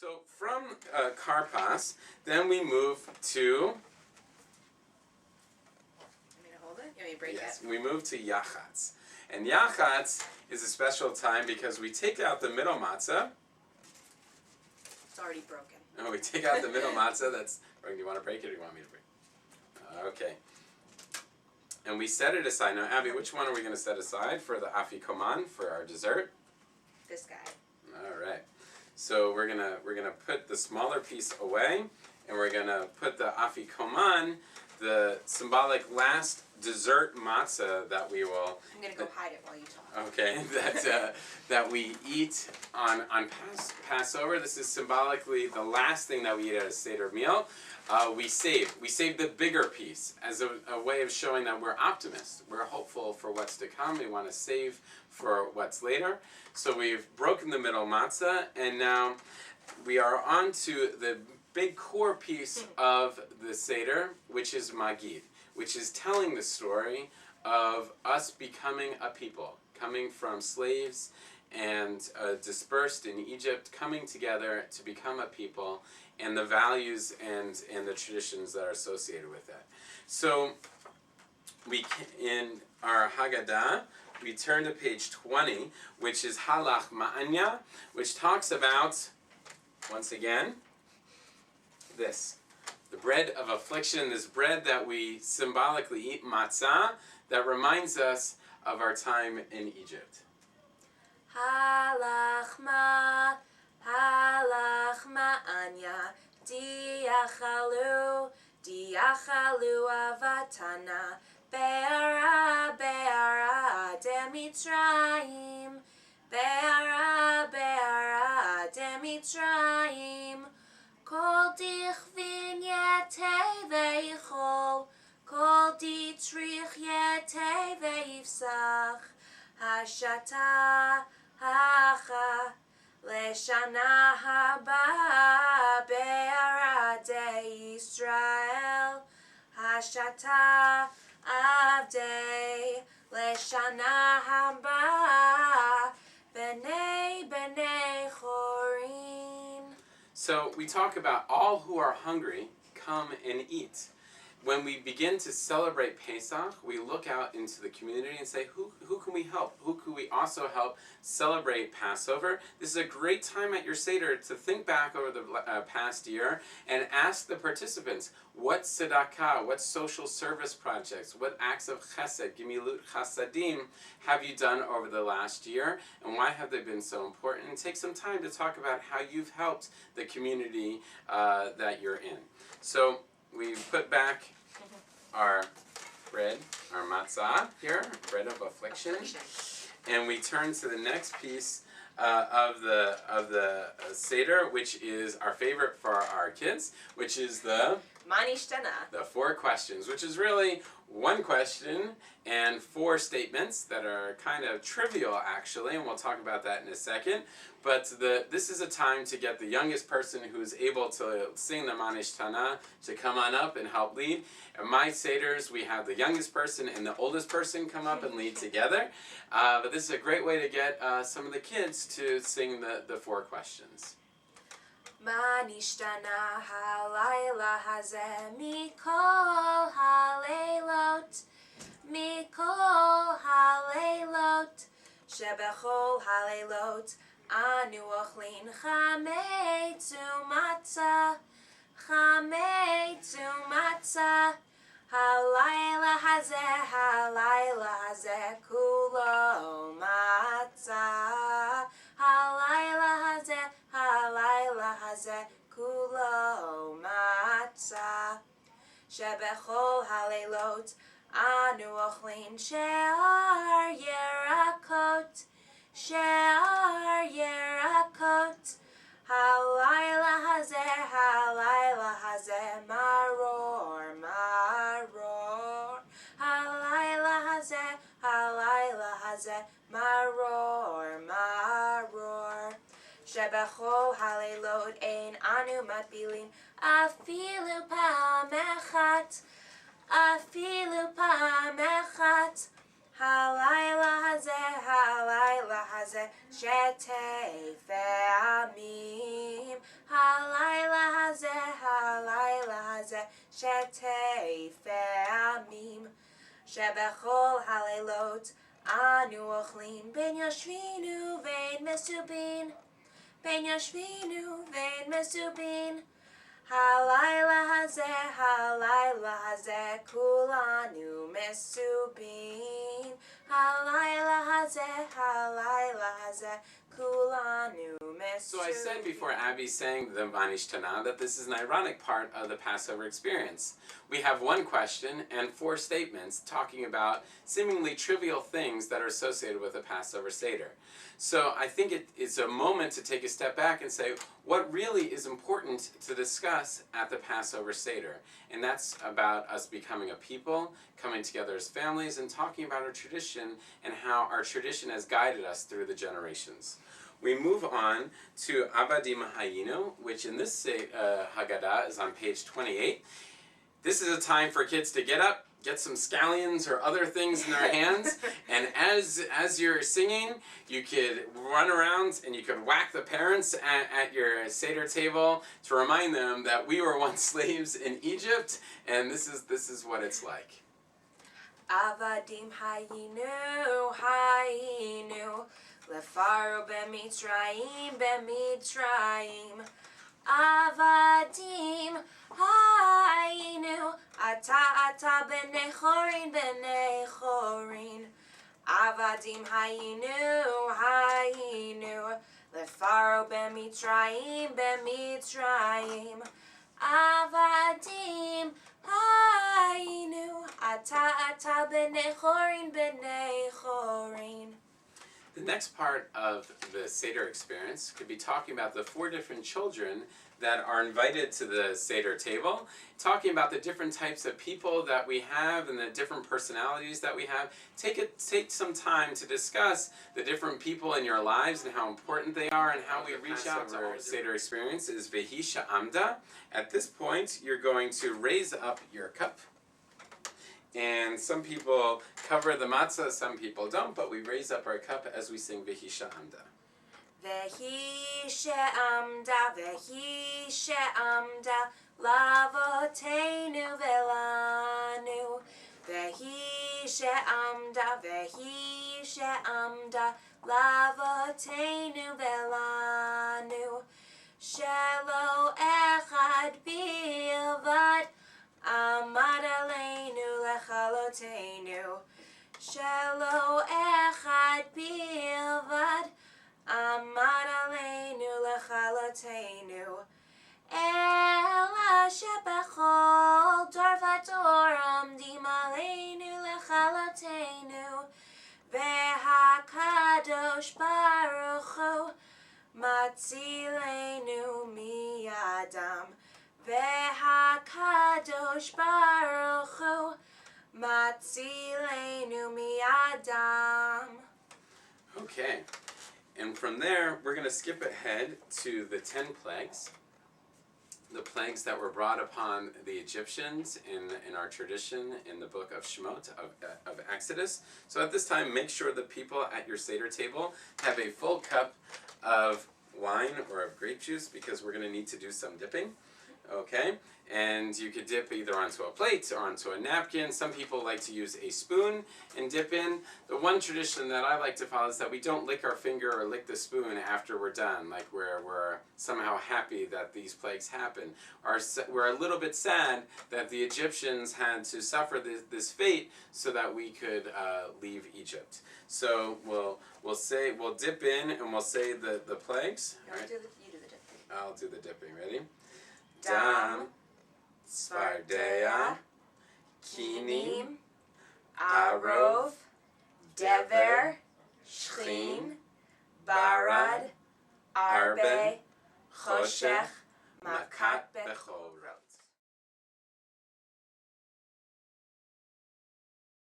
So from Karpas, then we move to... Want me to hold it? You want me to break it? we move to Yachatz. And Yachatz is a special time because we take out the middle matzah. It's already broken. Oh, we take out the middle matzah. Do you want to break it or do you want me to break it? Okay. And we set it aside. Now, Abby, which one are we going to set aside for the afikoman, for our dessert? This guy. All right. So we're gonna put the smaller piece away, and we're gonna put the afikoman, the symbolic last dessert matzah that we will. I'm gonna go hide it while you talk. Okay, that we eat on Passover. This is symbolically the last thing that we eat at a Seder meal. We save the bigger piece as a way of showing that we're optimists. We're hopeful for what's to come. We want to save for what's later. So we've broken the middle matzah, and now we are on to the big core piece of the Seder, which is Magid, which is telling the story of us becoming a people, coming from slaves and dispersed in Egypt, coming together to become a people, and the values and the traditions that are associated with that. So in our Haggadah, we turn to page 20, which is Halach Ma'anya, which talks about, once again, this. The bread of affliction, this bread that we symbolically eat, matzah, that reminds us of our time in Egypt. Halach ma'anya, diachalu avatana, be'ara demitzrayim, be'ara demitzrayim, kol dichvin yetei veichol, kol ditrich yetei veifsach, hashata hacha leshana haba be'arade Yisrael, hashata avdei leshana haba b'nei chorin. So we talk about all who are hungry, come and eat. When we begin to celebrate Pesach, we look out into the community and say, who can we help? Who can we also help celebrate Passover? This is a great time at your Seder to think back over the past year and ask the participants, what tzedakah, what social service projects, what acts of chesed, gemilut chasadim, have you done over the last year, and why have they been so important? And take some time to talk about how you've helped the community that you're in. So we put back our bread, our matzah here, bread of affliction, and we turn to the next piece of the Seder, which is our favorite for our kids, which is the Manishtana. The 4 questions, which is really one question and 4 statements that are kind of trivial, actually, and we'll talk about that in a second. But this is a time to get the youngest person who's able to sing the Manishtana to come on up and help lead. In my Seders, we have the youngest person and the oldest person come up and lead together. But this is a great way to get some of the kids to sing the 4 questions. מה נשתנה הלילה הזה מכל הלילות, מכל הלילות, שבכל הלילות אנו אוכלים חמץ ומצה, חמץ ומצה. הלילה הזה כולו מצה, הלילה הזה כולו מצה, שבכל הלילות אנו אוכלים שאר ירקות, שאר ירקות. הלילה הזה מרור, מרור. הלילה הזה מרור, מרור. שבכל הלילות אין אנו מטבילים אפילו פעם אחת, אפילו פעם אחת. הלילה הזה שתי פעמים, הלילה הזה שתי פעמים שבכל הלילות אנו אוכלים בין יושבינו ובין מסובין בין יושבינו ובין מסובין הלילה הזה כולנו מסובין הלילה הזה כולנו מסובין. So I said before Abby sang the Vanishtana that this is an ironic part of the Passover experience. We have one question and 4 statements talking about seemingly trivial things that are associated with the Passover Seder. So I think it's a moment to take a step back and say what really is important to discuss at the Passover Seder. And that's about us becoming a people, coming together as families, and talking about our tradition and how our tradition has guided us through the generations. We move on to Avadim Hayinu, which in this Haggadah is on page 28. This is a time for kids to get up, get some scallions or other things in their hands, and as you're singing, you could run around and you could whack the parents at your Seder table to remind them that we were once slaves in Egypt, and this is what it's like. Avadim hayinu lefaro b'mitzrayim Avadim hayinu ata b'nei chorin Avadim hayinu lefaro b'mitzrayim Avadim hayinu ata b'nei chorin. The next part of the Seder experience could be talking about the 4 different children that are invited to the Seder table, talking about the different types of people that we have and the different personalities that we have. Take some time to discuss the different people in your lives and how important they are and how we reach out to our Seder experience is Vehisha Amda. At this point, you're going to raise up your cup. And some people cover the matzah, some people don't, but we raise up our cup as we sing Vehisha Amda. Vehisha Amda lavoteinu velanu Vehisha Amda lavoteinu velanu Shelo echad bilvad Amad aleinu lechalotenu Shelo echad bilvad Amad aleinu lechalotenu Ela shebechol dor vador amdim aleinu lechalotenu Vehakadosh Baruch Hu matzilenu miyadam Vehakadosh Baruch Hu matzilenu miyadam. Okay, and from there we're going to skip ahead to the 10 plagues. The plagues that were brought upon the Egyptians in our tradition in the book of Shemot, of Exodus. So at this time, make sure the people at your Seder table have a full cup of wine or of grape juice because we're going to need to do some dipping. Okay, and you could dip either onto a plate or onto a napkin. Some people like to use a spoon and dip in. The one tradition that I like to follow is that we don't lick our finger or lick the spoon after we're done, like we're somehow happy that these plagues happen. We're a little bit sad that the Egyptians had to suffer this fate so that we could leave Egypt. So we'll dip in and we'll say the plagues. No, Right? you do the dipping. I'll do the dipping. Ready? Dam, Svardeya, Kinim, Arov, Dever, Shchin, Barad, Arbe, Choshech, Makat Bechorot.